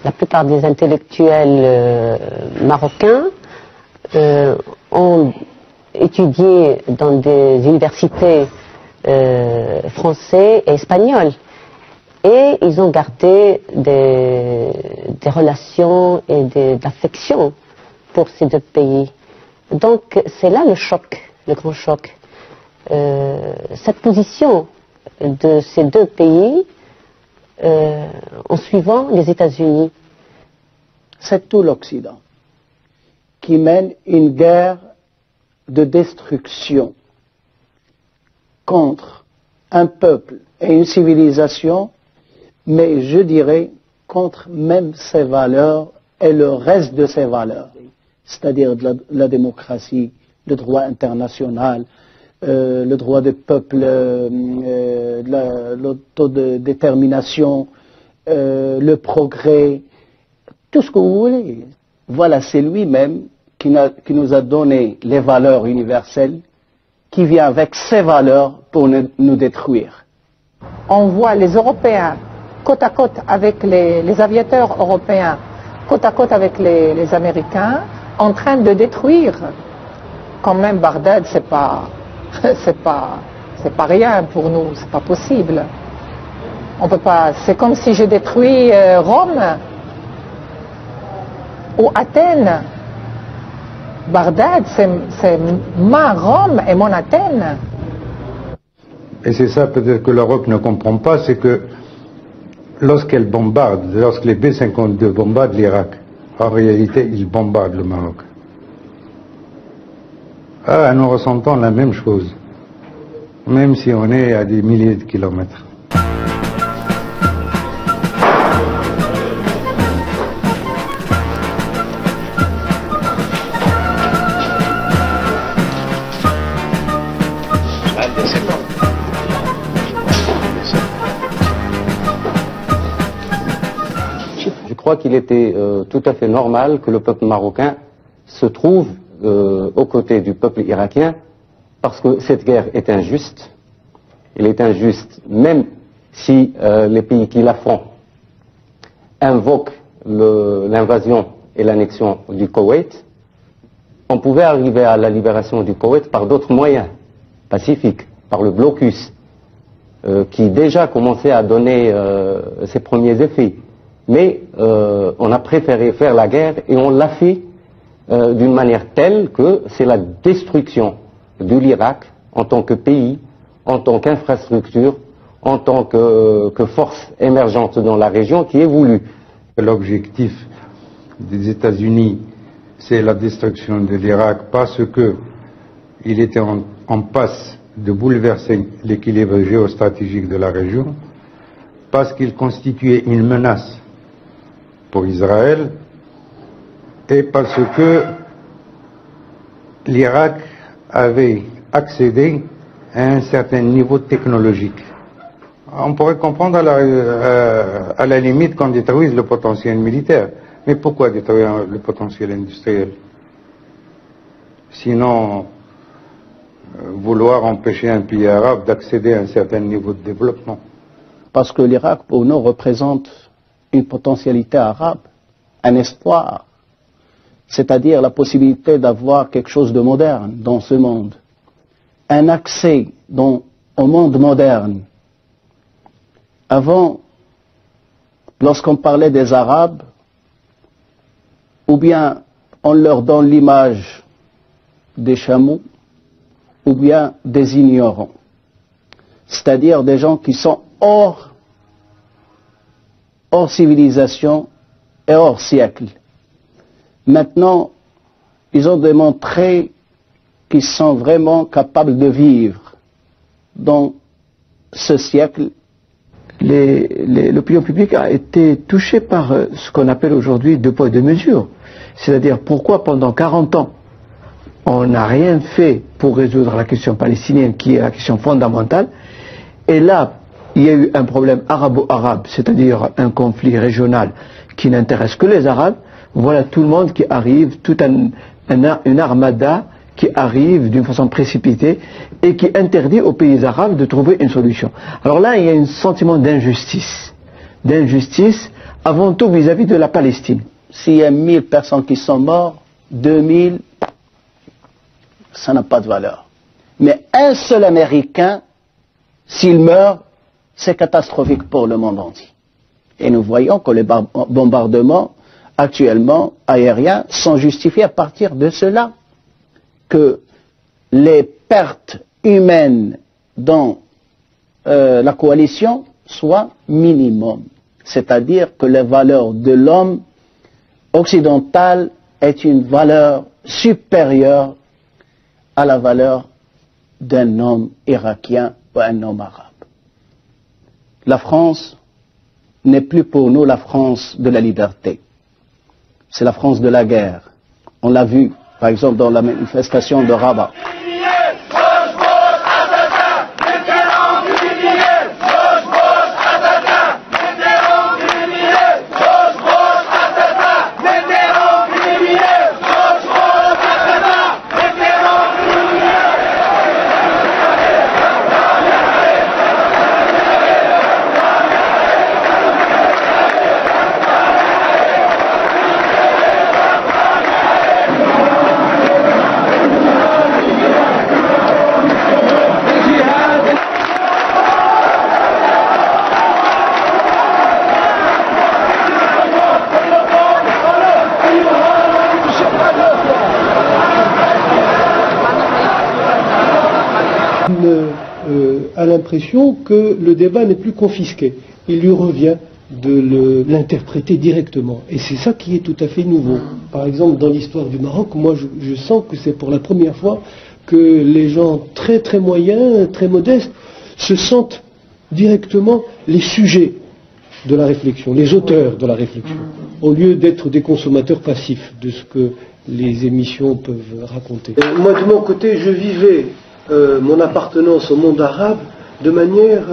la plupart des intellectuels marocains ont étudié dans des universités françaises et espagnoles. Et ils ont gardé des relations et de l'affection pour ces deux pays. Donc c'est là le choc, le grand choc. Cette position de ces deux pays en suivant les États-Unis. C'est tout l'Occident qui mène une guerre de destruction contre un peuple et une civilisation, mais je dirais contre même ses valeurs et le reste de ses valeurs, c'est-à-dire la démocratie, le droit international, le droit des peuples, l'autodétermination, le progrès, tout ce que vous voulez. Voilà, c'est lui-même qui nous a donné les valeurs universelles, qui vient avec ces valeurs pour nous détruire. On voit les Européens côte à côte avec les aviateurs européens, côte à côte avec les Américains, en train de détruire. Quand même, Bagdad, c'est pas rien pour nous, c'est pas possible. On peut pas. C'est comme si je détruis Rome ou Athènes. Bagdad, c'est ma Rome et mon Athènes. Et c'est ça peut-être que l'Europe ne comprend pas, c'est que lorsqu'elle bombarde, lorsque les B-52 bombardent l'Irak, en réalité, ils bombardent le Maroc. Ah, nous ressentons la même chose, même si on est à des milliers de kilomètres. Je crois qu'il était tout à fait normal que le peuple marocain se trouve aux côtés du peuple irakien, parce que cette guerre est injuste. Elle est injuste même si les pays qui la font invoquent l'invasion et l'annexion du Koweït. On pouvait arriver à la libération du Koweït par d'autres moyens pacifiques, par le blocus, qui déjà commençait à donner ses premiers effets. Mais on a préféré faire la guerre et on l'a fait d'une manière telle que c'est la destruction de l'Irak en tant que pays, en tant qu'infrastructure, en tant que force émergente dans la région qui est voulue. L'objectif des États-Unis, c'est la destruction de l'Irak parce qu'il était en passe de bouleverser l'équilibre géostratégique de la région, parce qu'il constituait une menace pour Israël, et parce que l'Irak avait accédé à un certain niveau technologique. On pourrait comprendre à la limite qu'on détruise le potentiel militaire, mais pourquoi détruire le potentiel industriel? Sinon, vouloir empêcher un pays arabe d'accéder à un certain niveau de développement. Parce que l'Irak, pour nous, représente une potentialité arabe, un espoir, c'est-à-dire la possibilité d'avoir quelque chose de moderne dans ce monde, un accès au monde moderne. Avant, lorsqu'on parlait des Arabes, ou bien on leur donne l'image des chameaux, ou bien des ignorants, c'est-à-dire des gens qui sont hors civilisation et hors siècle. Maintenant, ils ont démontré qu'ils sont vraiment capables de vivre dans ce siècle. L'opinion publique a été touchée par ce qu'on appelle aujourd'hui deux poids deux mesures. C'est-à-dire pourquoi pendant 40 ans on n'a rien fait pour résoudre la question palestinienne qui est la question fondamentale, et là il y a eu un problème arabo-arabe, c'est-à-dire un conflit régional qui n'intéresse que les Arabes. Voilà tout le monde qui arrive, toute une armada qui arrive d'une façon précipitée et qui interdit aux pays arabes de trouver une solution. Alors là, il y a un sentiment d'injustice avant tout vis-à-vis de la Palestine. S'il y a 1000 personnes qui sont mortes, 2000, ça n'a pas de valeur. Mais un seul Américain, s'il meurt, c'est catastrophique pour le monde entier. Et nous voyons que les bombardements actuellement aériens sont justifiés à partir de cela, que les pertes humaines dans la coalition soient minimum. C'est-à-dire que la valeur de l'homme occidental est une valeur supérieure à la valeur d'un homme irakien ou un homme arabe. La France n'est plus pour nous la France de la liberté. C'est la France de la guerre. On l'a vu, par exemple, dans la manifestation de Rabat. A l'impression que le débat n'est plus confisqué. Il lui revient de l'interpréter directement. Et c'est ça qui est tout à fait nouveau. Par exemple, dans l'histoire du Maroc, moi je sens que c'est pour la première fois que les gens très très moyens, très modestes, se sentent directement les sujets de la réflexion, les auteurs de la réflexion, au lieu d'être des consommateurs passifs de ce que les émissions peuvent raconter. Moi de mon côté, je vivais mon appartenance au monde arabe de manière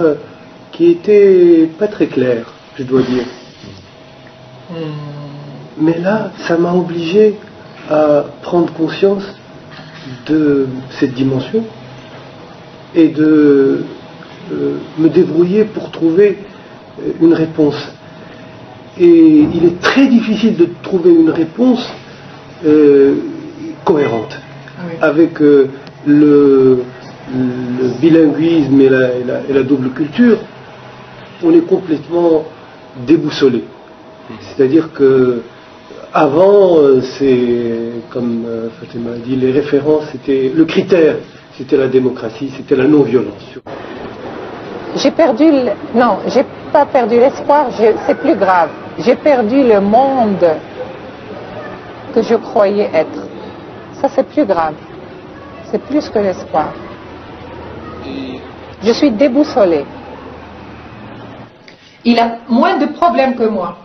qui était pas très claire, je dois dire. Mais là, ça m'a obligé à prendre conscience de cette dimension et de me débrouiller pour trouver une réponse. Et il est très difficile de trouver une réponse cohérente avec le bilinguisme et la double culture. On est complètement déboussolé. C'est-à-dire que avant, c'est comme Fatima a dit, les références, c'était le critère, c'était la démocratie, c'était la non-violence. J'ai perdu, non, j'ai pas perdu l'espoir, c'est plus grave. J'ai perdu le monde que je croyais être. Ça, c'est plus grave. C'est plus que l'espoir. Je suis déboussolée. Il a moins de problèmes que moi,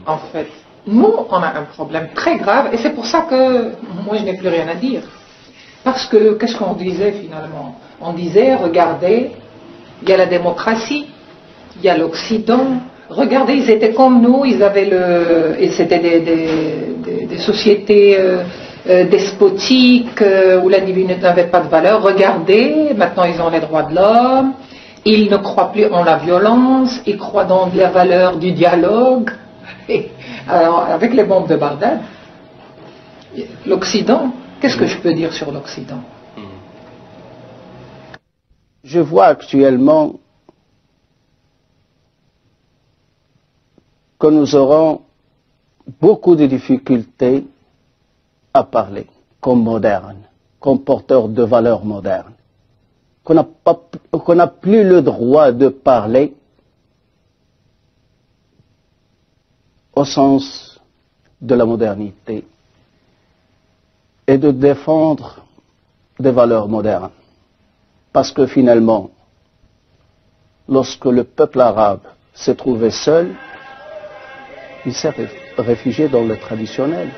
en fait. Nous, on a un problème très grave, et c'est pour ça que moi, je n'ai plus rien à dire. Parce que, qu'est-ce qu'on disait finalement? On disait, regardez, il y a la démocratie, il y a l'Occident. Regardez, ils étaient comme nous, ils avaient et c'était des sociétés despotiques où l'individu n'avait pas de valeur. Regardez, maintenant ils ont les droits de l'homme, ils ne croient plus en la violence, ils croient dans la valeur du dialogue. Et alors, avec les bombes de Bagdad, l'Occident, qu'est-ce que je peux dire sur l'Occident? Je vois actuellement que nous aurons beaucoup de difficultés à parler comme modernes, comme porteurs de valeurs modernes, qu'on n'a plus le droit de parler au sens de la modernité et de défendre des valeurs modernes. Parce que finalement, lorsque le peuple arabe s'est trouvé seul, il s'est réfugié dans le traditionnel.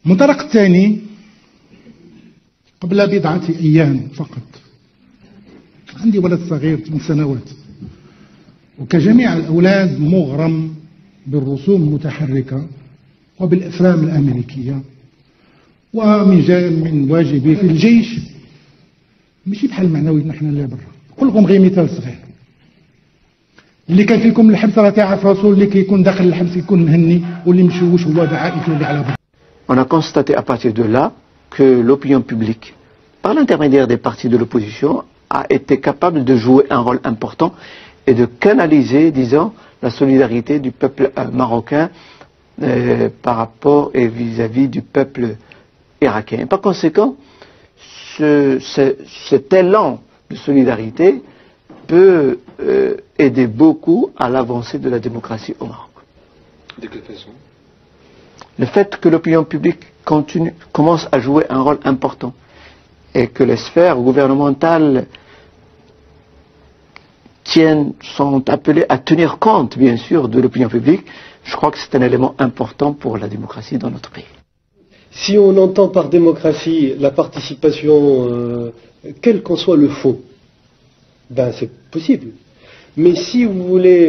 المنطلق الثاني قبل بضعة أيام فقط عندي ولد صغير 8 سنوات، وكجميع الأولاد مغرم بالرسوم المتحركة وبالأفلام الأمريكية، من واجبي في الجيش ماشي بحال المعنوي نحن اللي برا. نقول لكم غير مثال صغير، اللي كان فيكم الحبس راه تعرف راسو، اللي كيكون داخل الحبس يكون مهني، واللي مشوش هو عائلته اللي على برا. On a constaté à partir de là que l'opinion publique, par l'intermédiaire des partis de l'opposition, a été capable de jouer un rôle important et de canaliser, disons, la solidarité du peuple marocain par rapport et vis-à-vis du peuple irakien. Et par conséquent, cet élan de solidarité peut aider beaucoup à l'avancée de la démocratie au Maroc. De quelle façon? Le fait que l'opinion publique commence à jouer un rôle important et que les sphères gouvernementales sont appelées à tenir compte, bien sûr, de l'opinion publique, je crois que c'est un élément important pour la démocratie dans notre pays. Si on entend par démocratie la participation, quel qu'en soit le fond, ben c'est possible. Mais si vous voulez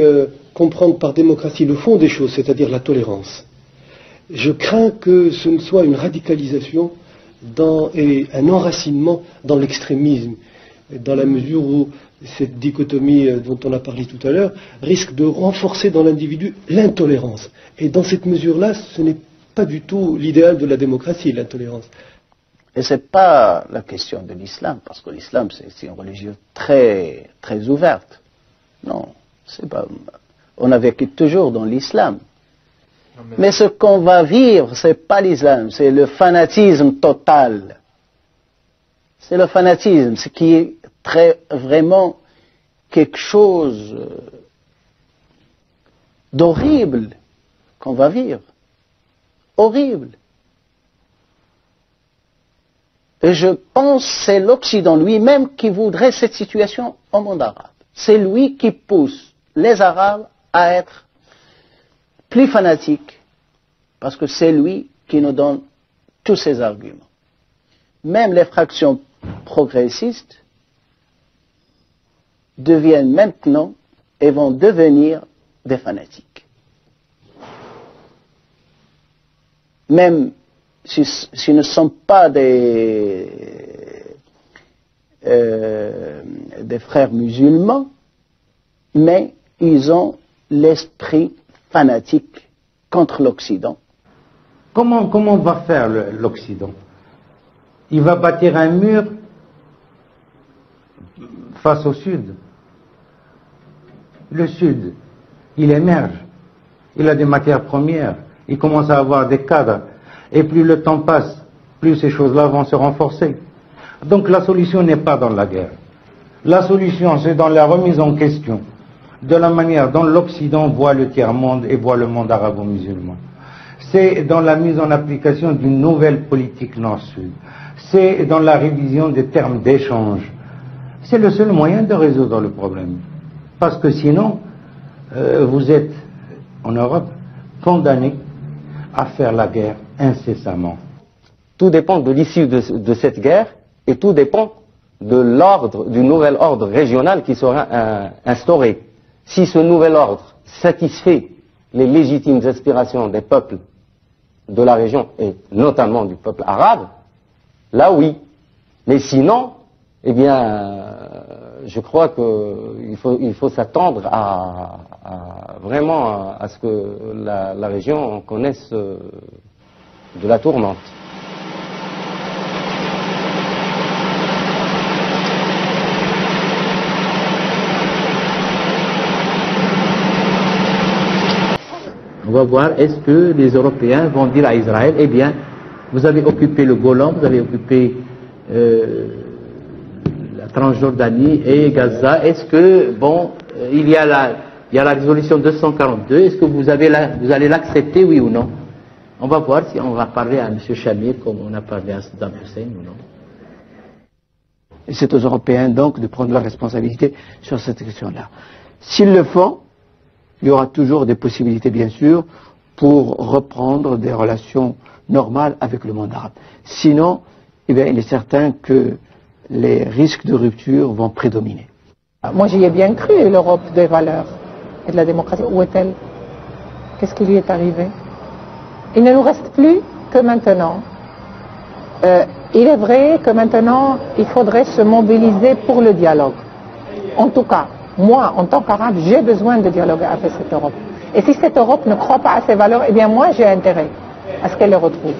comprendre par démocratie le fond des choses, c'est-à-dire la tolérance, je crains que ce ne soit une radicalisation et un enracinement dans l'extrémisme, dans la mesure où cette dichotomie dont on a parlé tout à l'heure risque de renforcer dans l'individu l'intolérance. Et dans cette mesure-là, ce n'est pas du tout l'idéal de la démocratie, l'intolérance. Et ce n'est pas la question de l'islam, parce que l'islam, c'est une religion très, très ouverte. Non, c'est pas. On a vécu toujours dans l'islam. Mais ce qu'on va vivre, ce n'est pas l'islam, c'est le fanatisme total. C'est le fanatisme, ce qui est vraiment quelque chose d'horrible qu'on va vivre. Horrible. Et je pense que c'est l'Occident lui-même qui voudrait cette situation au monde arabe. C'est lui qui pousse les Arabes à être plus fanatiques, parce que c'est lui qui nous donne tous ces arguments. Même les fractions progressistes deviennent maintenant et vont devenir des fanatiques. Même si ce ne sont pas des frères musulmans, mais ils ont l'esprit fanatique contre l'Occident. Comment va faire l'Occident? Il va bâtir un mur face au Sud. Le Sud, il émerge, il a des matières premières, il commence à avoir des cadres, et plus le temps passe, plus ces choses-là vont se renforcer. Donc la solution n'est pas dans la guerre. La solution, c'est dans la remise en question de la manière dont l'Occident voit le tiers-monde et voit le monde arabo-musulman. C'est dans la mise en application d'une nouvelle politique Nord-Sud. C'est dans la révision des termes d'échange. C'est le seul moyen de résoudre le problème. Parce que sinon, vous êtes, en Europe, condamnés à faire la guerre incessamment. Tout dépend de l'issue de cette guerre et tout dépend de l'ordre, du nouvel ordre régional qui sera instauré. Si ce nouvel ordre satisfait les légitimes aspirations des peuples de la région et notamment du peuple arabe, là oui. Mais sinon, eh bien, je crois qu'il faut s'attendre vraiment à ce que la région connaisse de la tourmente. va voir est-ce que les Européens vont dire à Israël, eh bien, vous avez occupé le Golan, vous avez occupé la Transjordanie et Gaza, est-ce que, bon, il y a la résolution 242, est-ce que vous allez l'accepter, oui ou non? On va voir si on va parler à M. Shamir comme on a parlé à Saddam Hussein ou non. Et c'est aux Européens donc de prendre leur responsabilité sur cette question-là. S'ils le font, il y aura toujours des possibilités, bien sûr, pour reprendre des relations normales avec le monde arabe. Sinon, eh bien, il est certain que les risques de rupture vont prédominer. Moi, j'y ai bien cru, l'Europe des valeurs et de la démocratie. Où est-elle? Qu'est-ce qui lui est arrivé? Il ne nous reste plus que maintenant. Il est vrai que maintenant, il faudrait se mobiliser pour le dialogue. En tout cas, moi, en tant qu'Arabe, j'ai besoin de dialoguer avec cette Europe. Et si cette Europe ne croit pas à ses valeurs, eh bien moi, j'ai intérêt à ce qu'elle les retrouve.